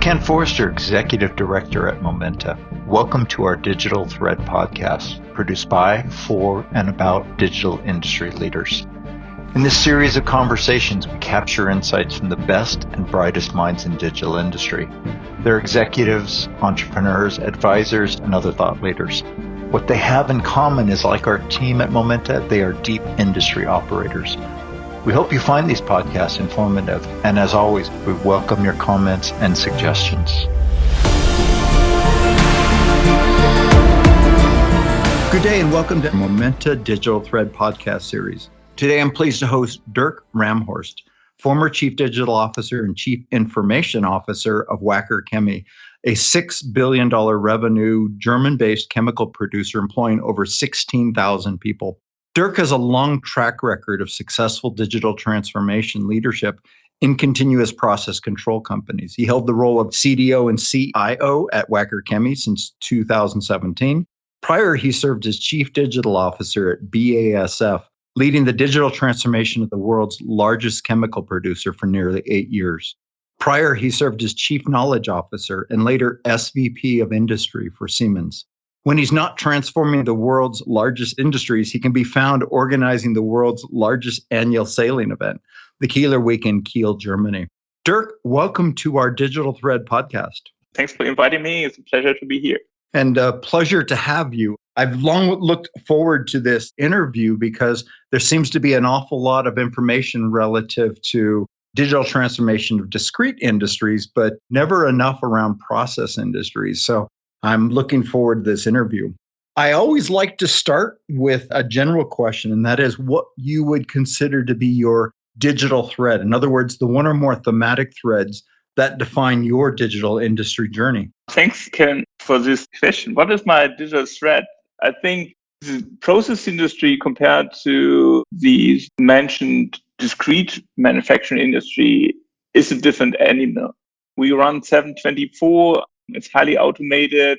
Ken Forster, Executive Director at Momenta. Welcome to our Digital Thread podcast, produced by, for, and about digital industry leaders. In this series of conversations, we capture insights from the best and brightest minds in digital industry. They're executives, entrepreneurs, advisors, and other thought leaders. What they have in common is, like our team at Momenta, they are deep industry operators. We hope you find these podcasts informative, and as always, we welcome your comments and suggestions. Good day and welcome to Momenta Digital Thread podcast series. Today I'm pleased to host Dirk Ramhorst, former Chief Digital Officer and Chief Information Officer of Wacker Chemie, a $6 billion revenue German-based chemical producer employing over 16,000 people. Dirk has a long track record of successful digital transformation leadership in continuous process control companies. He held the role of CDO and CIO at Wacker Chemie since 2017. Prior, he served as Chief Digital Officer at BASF, leading the digital transformation of the world's largest chemical producer for nearly 8 years. Prior, he served as Chief Knowledge Officer and later SVP of Industry for Siemens. When he's not transforming the world's largest industries, he can be found organizing the world's largest annual sailing event, the Kieler Week in Kiel, Germany. Dirk, welcome to our Digital Thread podcast. Thanks for inviting me. It's a pleasure to be here. And a pleasure to have you. I've long looked forward to this interview because there seems to be an awful lot of information relative to digital transformation of discrete industries, but never enough around process industries. So I'm looking forward to this interview. I always like to start with a general question, and that is what you would consider to be your digital thread. In other words, the one or more thematic threads that define your digital industry journey. Thanks, Ken, for this question. What is my digital thread? I think the process industry compared to the mentioned discrete manufacturing industry is a different animal. We run 7/24. It's highly automated.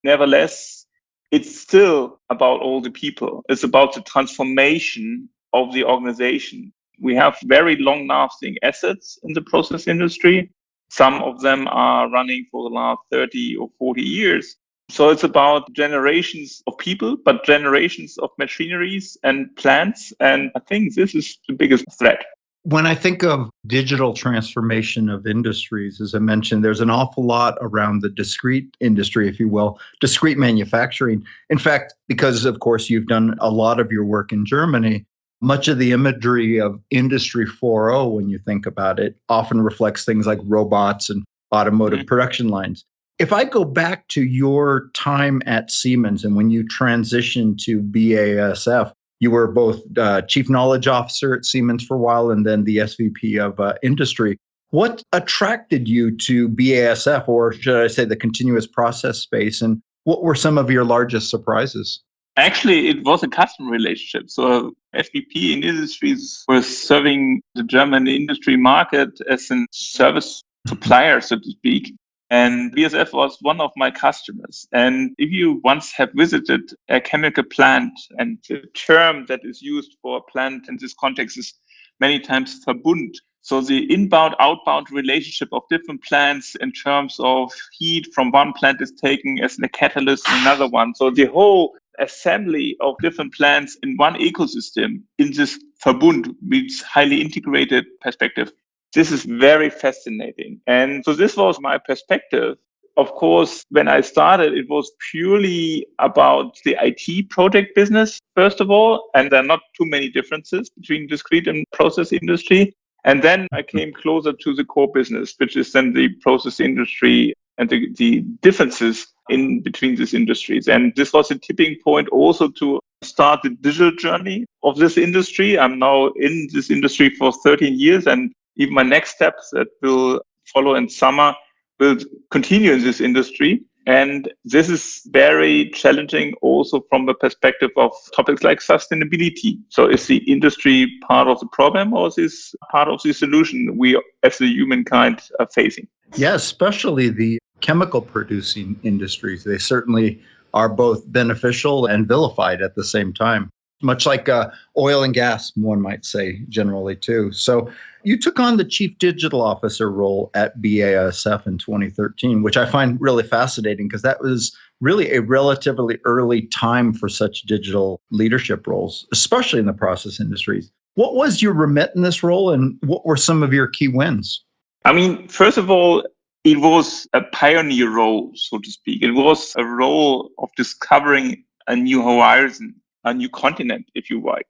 Nevertheless, it's still about all the people. It's about the transformation of the organization. We have very long-lasting assets in the process industry. Some of them are running for the last 30 or 40 years. So it's about generations of people, but generations of machineries and plants. And I think this is the biggest threat. When I think of digital transformation of industries, as I mentioned, there's an awful lot around the discrete industry, if you will, discrete manufacturing. In fact, because, of course, you've done a lot of your work in Germany, much of the imagery of Industry 4.0, when you think about it, often reflects things like robots and automotive production lines. If I go back to your time at Siemens and when you transitioned to BASF, you were both Chief Knowledge Officer at Siemens for a while and then the SVP of Industry. What attracted you to BASF, or should I say the continuous process space, and what were some of your largest surprises? Actually, it was a customer relationship. So SVP in Industries was serving the German industry market as a service supplier, so to speak. And BASF was one of my customers. And if you once have visited a chemical plant, and the term that is used for a plant in this context is many times Verbund. So the inbound, outbound relationship of different plants in terms of heat from one plant is taken as a catalyst in another one. So the whole assembly of different plants in one ecosystem in this Verbund, means highly integrated perspective. This is very fascinating. And so this was my perspective. Of course, when I started, it was purely about the IT project business, first of all, and there are not too many differences between discrete and process industry. And then I came closer to the core business, which is then the process industry and the differences in between these industries. And this was a tipping point also to start the digital journey of this industry. I'm now in this industry for 13 years, and even my next steps that will follow in summer will continue in this industry. And this is very challenging also from the perspective of topics like sustainability. So is the industry part of the problem, or is this part of the solution we as a humankind are facing? Yeah, especially the chemical producing industries. They certainly are both beneficial and vilified at the same time. much like oil and gas, one might say, generally, too. So you took on the Chief Digital Officer role at BASF in 2013, which I find really fascinating because that was really a relatively early time for such digital leadership roles, especially in the process industries. What was your remit in this role, and what were some of your key wins? I mean, first of all, it was a pioneer role, so to speak. It was a role of discovering a new horizon, a new continent, if you like.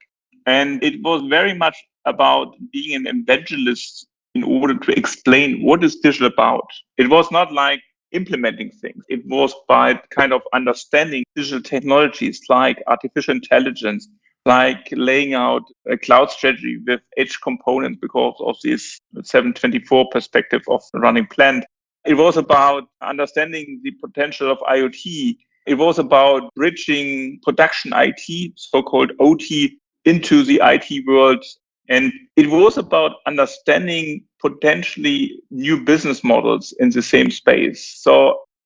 And it was very much about being an evangelist in order to explain what is digital about. It was not like implementing things. It was by kind of understanding digital technologies like artificial intelligence, like laying out a cloud strategy with edge components because of this 724 perspective of running plant. It was about understanding the potential of IoT. It was about bridging production IT, so-called OT, into the IT world. And it was about understanding potentially new business models in the same space.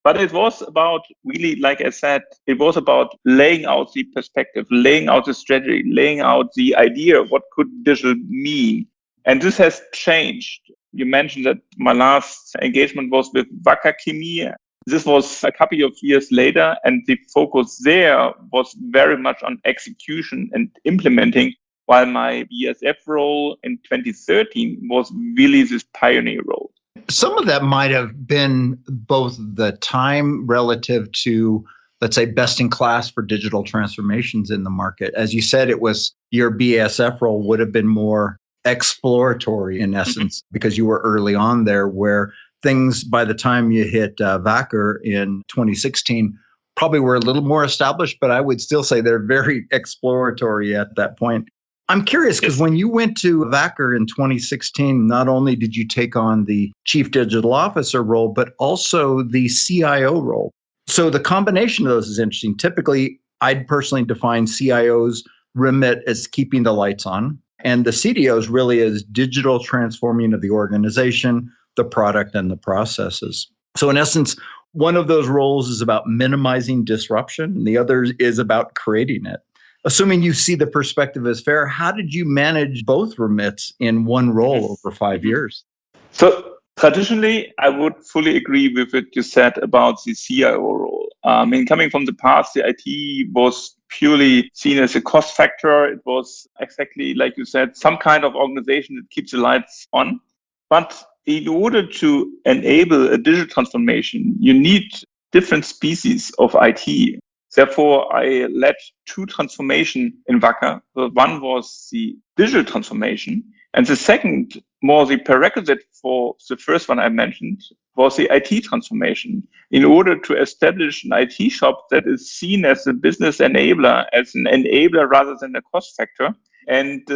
But it was about really, like I said, it was about laying out the perspective, laying out the strategy, laying out the idea of what could digital mean. And this has changed. You mentioned that my last engagement was with Wacker Chemie. This was a couple of years later, and the focus there was very much on execution and implementing, while my BASF role in 2013 was really this pioneer role. Some of that might have been both the time relative to, let's say, best in class for digital transformations in the market. As you said, it was your BASF role would have been more exploratory in essence, because you were early on there, where things by the time you hit Wacker in 2016 probably were a little more established, but I would still say they're very exploratory at that point. I'm curious because when you went to Wacker in 2016, not only did you take on the Chief Digital Officer role, but also the CIO role. So the combination of those is interesting. Typically, I'd personally define CIO's remit as keeping the lights on, and the CDO's really as digital transforming of the organization, the product, and the processes. So in essence, one of those roles is about minimizing disruption, and the other is about creating it. Assuming you see the perspective as fair, how did you manage both remits in one role over 5 years? So traditionally, I would fully agree with what you said about the CIO role. Coming from the past, the IT was purely seen as a cost factor. It was exactly like you said, some kind of organization that keeps the lights on. But in order to enable a digital transformation, you need different species of IT. Therefore, I led two transformations in Wacker. The one was the digital transformation, and the second, more the prerequisite for the first one I mentioned, was the IT transformation. In order to establish an IT shop that is seen as a business enabler, as an enabler rather than a cost factor. And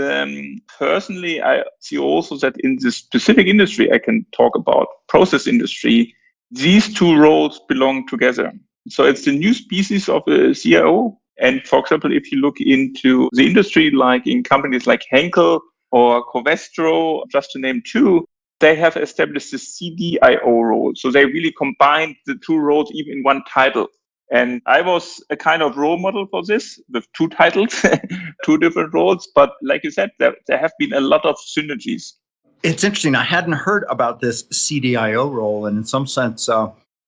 personally, I see also that in this specific industry, I can talk about process industry, these two roles belong together. So it's the new species of a CIO. And for example, if you look into the industry, like in companies like Henkel or Covestro, just to name two, they have established the CDIO role. So they really combined the two roles even in one title. And I was a kind of role model for this with two titles, two different roles. But like you said, there have been a lot of synergies. It's interesting. I hadn't heard about this CDIO role. And in some sense,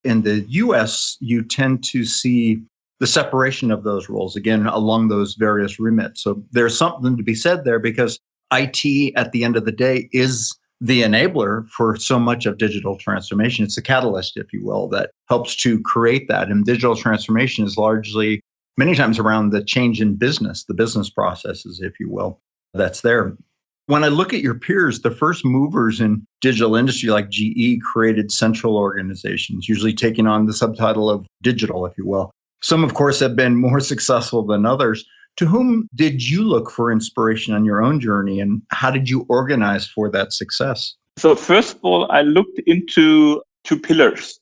in the US, you tend to see the separation of those roles, again, along those various remits. So there's something to be said there because IT, at the end of the day, is the enabler for so much of digital transformation. It's a catalyst, if you will, that helps to create that. And digital transformation is largely, many times, around the change in business, the business processes, if you will, that's there. When I look at your peers, the first movers in digital industry like GE created central organizations, usually taking on the subtitle of digital, if you will. Some, of course, have been more successful than others. To whom did you look for inspiration on your own journey, and how did you organize for that success? So first of all, I looked into two pillars.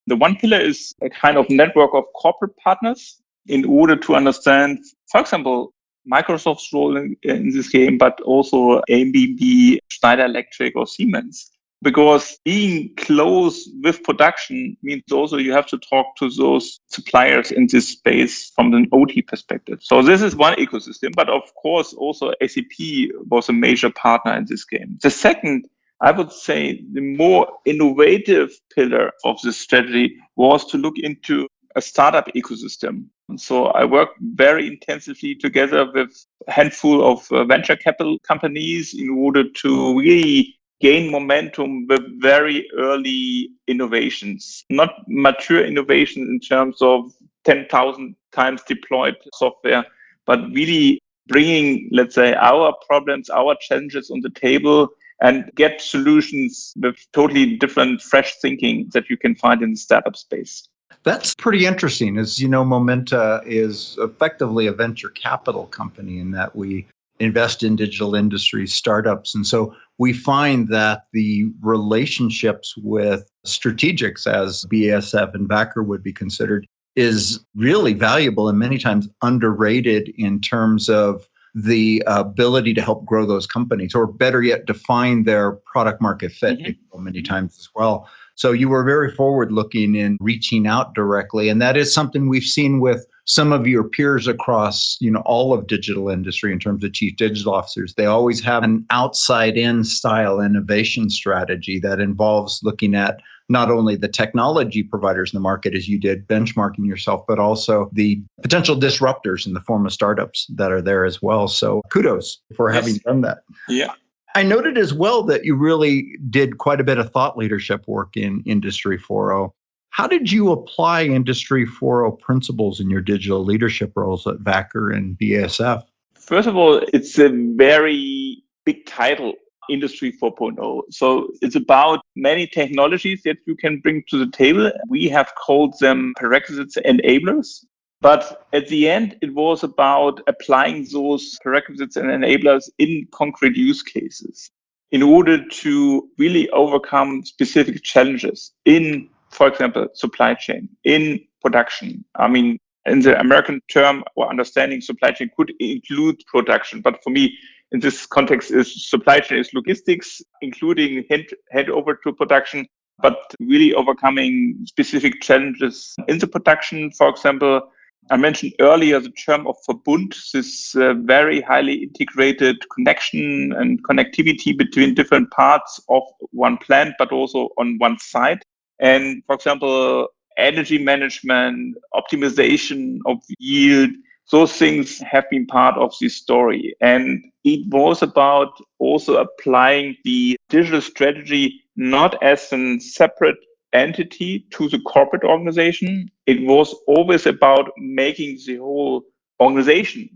The one pillar is a kind of network of corporate partners in order to understand, for example, Microsoft's role in this game, but also ABB, Schneider Electric, or Siemens. because being close with production means also you have to talk to those suppliers in this space from an OT perspective. So this is one ecosystem, but of course also SAP was a major partner in this game. The second, I would say the more innovative pillar of this strategy was to look into a startup ecosystem. So I worked very intensively together with a handful of venture capital companies in order to really gain momentum with very early innovations, not mature innovations in terms of 10,000 times deployed software, but really bringing, let's say, our problems, our challenges on the table and get solutions with totally different, fresh thinking that you can find in the startup space. That's pretty interesting. As you know, Momenta is effectively a venture capital company in that we invest in digital industry startups. And so we find that the relationships with strategics, as BASF and Wacker would be considered, is really valuable and many times underrated in terms of the ability to help grow those companies, or better yet, define their product market fit many times as well. So you were very forward looking in reaching out directly. And that is something we've seen with some of your peers across, all of digital industry in terms of chief digital officers. They always have an outside in style innovation strategy that involves looking at not only the technology providers in the market, as you did, benchmarking yourself, but also the potential disruptors in the form of startups that are there as well. So kudos for having done that. Yeah. I noted as well that you really did quite a bit of thought leadership work in Industry 4.0. How did you apply Industry 4.0 principles in your digital leadership roles at Wacker and BASF? First of all, it's a very big title, Industry 4.0. So it's about many technologies that you can bring to the table. We have called them prerequisites enablers. But at the end, it was about applying those prerequisites and enablers in concrete use cases in order to really overcome specific challenges in, for example, supply chain, in production. I mean, in the American term or understanding, supply chain could include production. But for me, in this context, is supply chain is logistics, including head over to production, but really overcoming specific challenges in the production, for example. I mentioned earlier the term of Verbund, this very highly integrated connection and connectivity between different parts of one plant, but also on one site. And for example, energy management, optimization of yield, those things have been part of this story. And it was about also applying the digital strategy not as a separate entity to the corporate organization. It was always about making the whole organization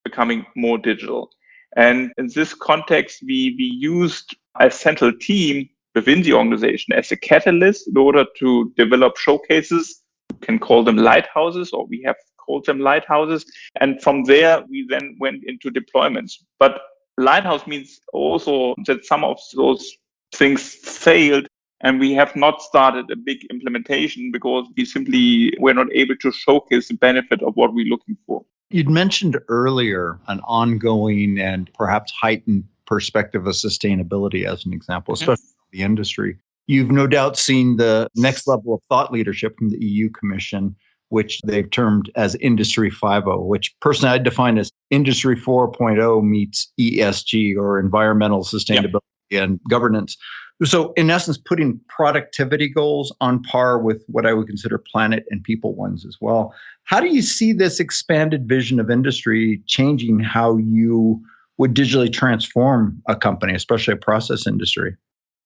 becoming more digital. And in this context, we used a central team within the organization as a catalyst in order to develop showcases. You can call them lighthouses, or we have called them lighthouses. And from there, we then went into deployments. But lighthouse means also that some of those things failed, and we have not started a big implementation because we simply were not able to showcase the benefit of what we're looking for. You'd mentioned earlier an ongoing and perhaps heightened perspective of sustainability as an example, especially in the industry. You've no doubt seen the next level of thought leadership from the EU Commission, which they've termed as Industry 5.0, which personally I define as Industry 4.0 meets ESG, or environmental sustainability and governance. So in essence, putting productivity goals on par with what I would consider planet and people ones as well. How do you see this expanded vision of industry changing how you would digitally transform a company, especially a process industry?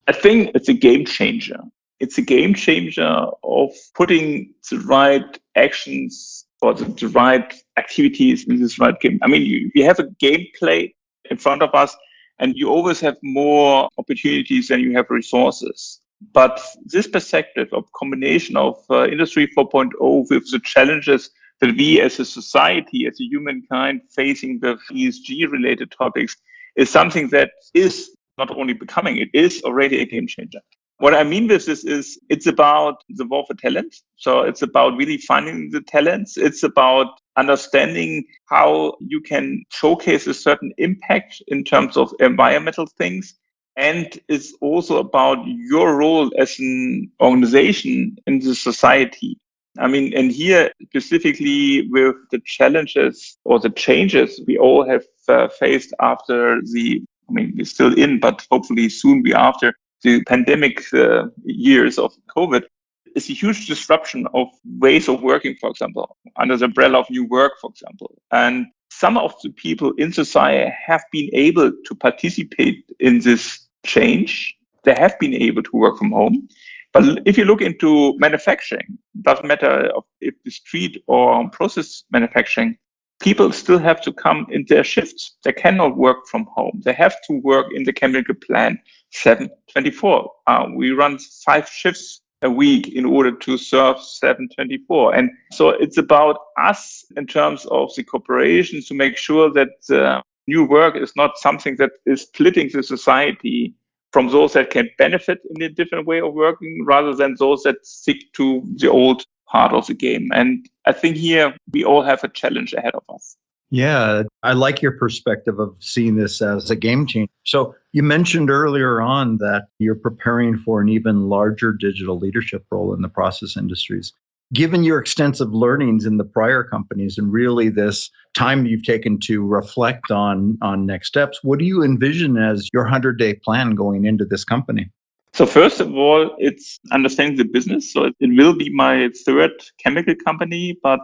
I think it's a game changer. It's a game changer of putting the right actions or the right activities in this right game. I mean, you have a gameplay in front of us, and you always have more opportunities than you have resources. But this perspective of combination of Industry 4.0 with the challenges that we as a society, as a humankind facing with ESG-related topics is something that is not only becoming, it is already a game changer. What I mean with this is it's about the war for talent. So it's about really finding the talents. It's about understanding how you can showcase a certain impact in terms of environmental things. and it's also about your role as an organization in the society. I mean, and here specifically with the challenges or the changes we all have faced after we're still in, but hopefully soon be after the pandemic years of COVID. It's a huge disruption of ways of working, for example, under the umbrella of new work, for example. And some of the people in society have been able to participate in this change. They have been able to work from home. But if you look into manufacturing, doesn't matter if discrete or process manufacturing, people still have to come in their shifts. They cannot work from home. They have to work in the chemical plant 7/24. We run 5 shifts a week in order to serve 7/24. And so it's about us in terms of the corporations to make sure that new work is not something that is splitting the society from those that can benefit in a different way of working rather than those that stick to the old part of the game. And I think here we all have a challenge ahead of us. Yeah, I like your perspective of seeing this as a game changer. So you mentioned earlier on that you're preparing for an even larger digital leadership role in the process industries. Given your extensive learnings in the prior companies and really this time you've taken to reflect on next steps, what do you envision as your 100-day plan going into this company? So first of all, it's understanding the business. So it will be my third chemical company, but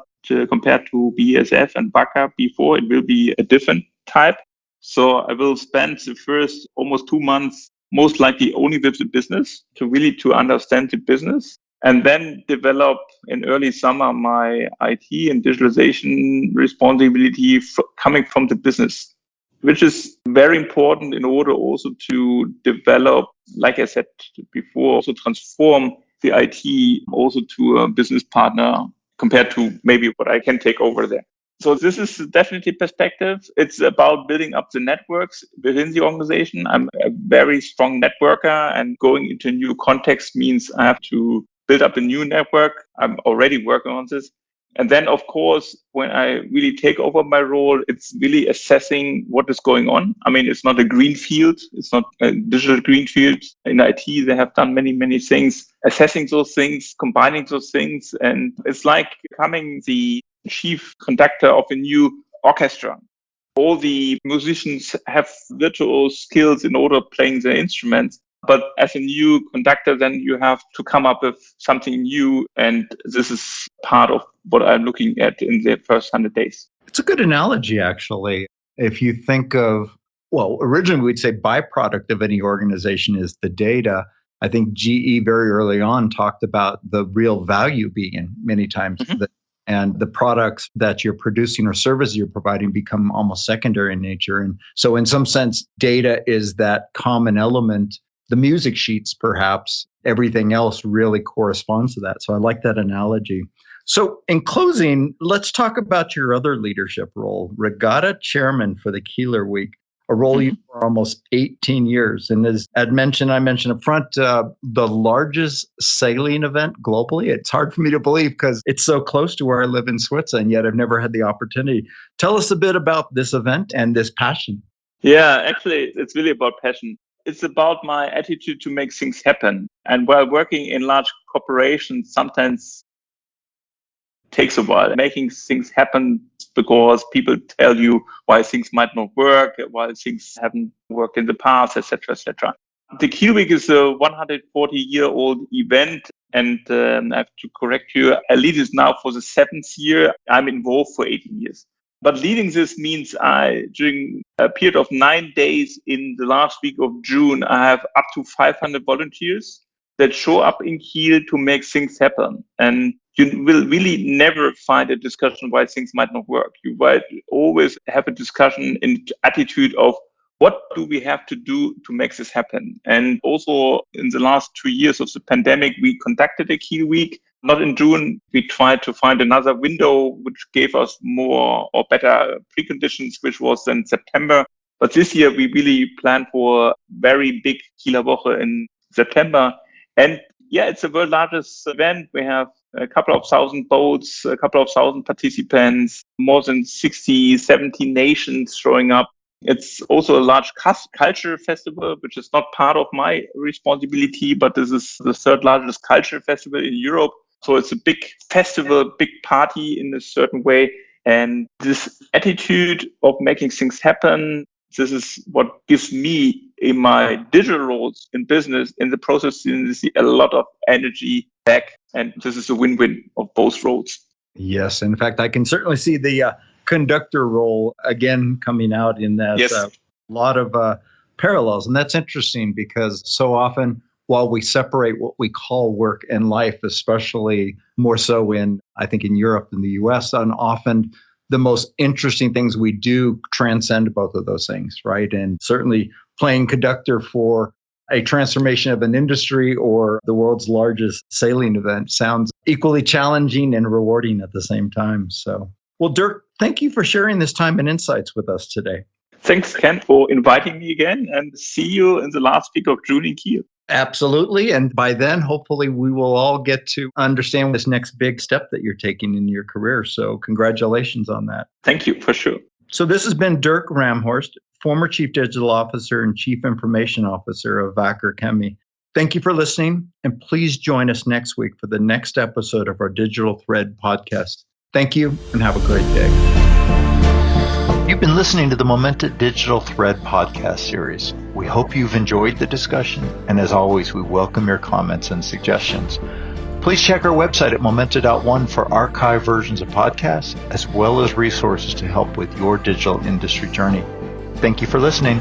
compared to BASF and Wacker before, it will be a different type. So I will spend the first almost 2 months most likely only with the business to understand the business, and then develop in early summer my IT and digitalization responsibility coming from the business, which is very important in order also to develop, like I said before, also transform the IT also to a business partner compared to maybe what I can take over there. So this is definitely perspective. It's about building up the networks within the organization. I'm a very strong networker, and going into a new context means I have to build up a new network. I'm already working on this. And then, of course, when I really take over my role, it's really assessing what is going on. I mean, it's not a green field. It's not a digital green field. In IT, they have done many, many things, assessing those things, combining those things. And it's like becoming the chief conductor of a new orchestra. All the musicians have virtual skills in order playing their instruments. But as a new conductor, then you have to come up with something new. And this is part of what I'm looking at in the first 100 days. It's a good analogy, actually. If you think of, well, originally we'd say byproduct of any organization is the data. I think GE very early on talked about the real value being many times and the products that you're producing or services you're providing become almost secondary in nature. And so in some sense, data is that common element. The music sheets, perhaps, everything else really corresponds to that. So I like that analogy. So in closing, let's talk about your other leadership role, Regatta Chairman for the Keeler Week, a role you for almost 18 years. And as I mentioned up front, the largest sailing event globally. It's hard for me to believe because it's so close to where I live in Switzerland, yet I've never had the opportunity. Tell us a bit about this event and this passion. Yeah, actually, it's really about passion. It's about my attitude to make things happen. And while working in large corporations, sometimes takes a while making things happen because people tell you why things might not work, why things haven't worked in the past, etc., etc. The Keeler Week is a 140-year-old event, and I have to correct you. I lead this now for the 7th year. I'm involved for 18 years. But leading this means during a period of 9 days in the last week of June, I have up to 500 volunteers that show up in Kiel to make things happen. And you will really never find a discussion why things might not work. You might always have a discussion in attitude of what do we have to do to make this happen? And also in the last 2 years of the pandemic, we conducted a Kiel Week. Not in June. We tried to find another window which gave us more or better preconditions, which was then September. But this year we really planned for a very big Kieler Woche in September. And yeah, it's the world's largest event. We have a couple of thousand boats, a couple of thousand participants, more than 60, 70 nations showing up. It's also a large culture festival, which is not part of my responsibility, but this is the third largest culture festival in Europe. So it's a big festival, big party in a certain way. And this attitude of making things happen, this is what gives me in my digital roles in business, in the process, a lot of energy back. And this is a win-win of both roles. Yes. In fact, I can certainly see the conductor role again coming out in that. Yes. Lot of parallels. And that's interesting because so often, while we separate what we call work and life, especially more so I think in Europe and the US, and often the most interesting things we do transcend both of those things, right? And certainly playing conductor for a transformation of an industry or the world's largest sailing event sounds equally challenging and rewarding at the same time. So, well, Dirk, thank you for sharing this time and insights with us today. Thanks, Ken, for inviting me again, and see you in the last week of June in Kiel. Absolutely. And by then, hopefully, we will all get to understand this next big step that you're taking in your career. So congratulations on that. Thank you, for sure. So this has been Dirk Ramhorst, former Chief Digital Officer and Chief Information Officer of Wacker Chemie. Thank you for listening, and please join us next week for the next episode of our Digital Thread podcast. Thank you, and have a great day. You've been listening to the Momenta Digital Thread podcast series. We hope you've enjoyed the discussion, and as always, we welcome your comments and suggestions. Please check our website at momenta.one for archive versions of podcasts, as well as resources to help with your digital industry journey. Thank you for listening.